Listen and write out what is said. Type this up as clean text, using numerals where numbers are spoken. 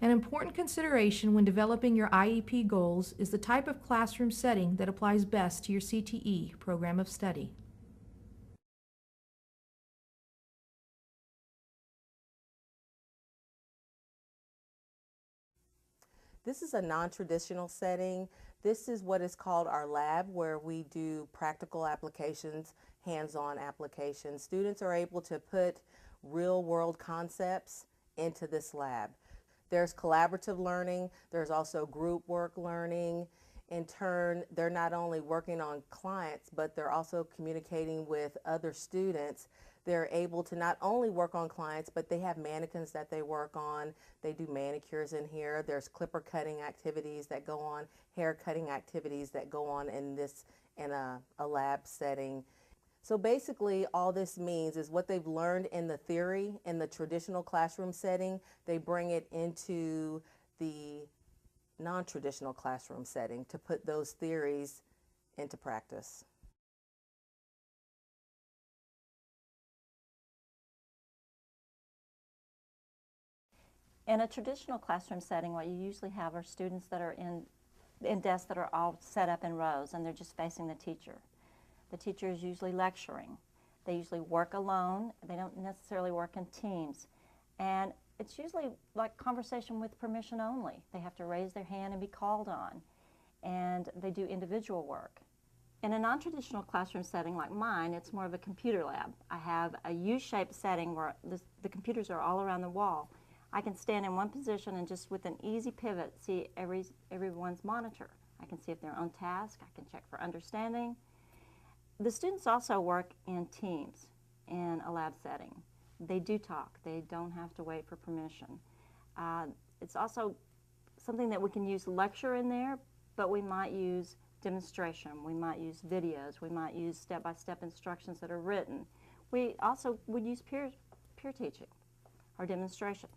An important consideration when developing your IEP goals is the type of classroom setting that applies best to your CTE program of study. This is a non-traditional setting. This is what is called our lab, where we do practical applications, hands-on applications. Students are able to put real-world concepts into this lab. There's collaborative learning, there's also group work learning. In turn, they're not only working on clients, but they're also communicating with other students. They're able to not only work on clients, but they have mannequins that they work on. They do manicures in here. There's clipper cutting activities that go on, hair cutting activities that go on in a lab setting. So basically, all this means is what they've learned in the theory, in the traditional classroom setting, they bring it into the non-traditional classroom setting to put those theories into practice. In a traditional classroom setting, what you usually have are students that are in desks that are all set up in rows, and they're just facing the teacher. The teacher is usually lecturing. They usually work alone. They don't necessarily work in teams. And it's usually like conversation with permission only. They have to raise their hand and be called on. And they do individual work. In a non-traditional classroom setting like mine, it's more of a computer lab. I have a U-shaped setting where the computers are all around the wall. I can stand in one position and just with an easy pivot see everyone's monitor. I can see if they're on task. I can check for understanding. The students also work in teams in a lab setting. They do talk. They don't have to wait for permission. It's also something that we can use lecture in there, but we might use demonstration. We might use videos. We might use step-by-step instructions that are written. We also would use peer teaching or demonstration.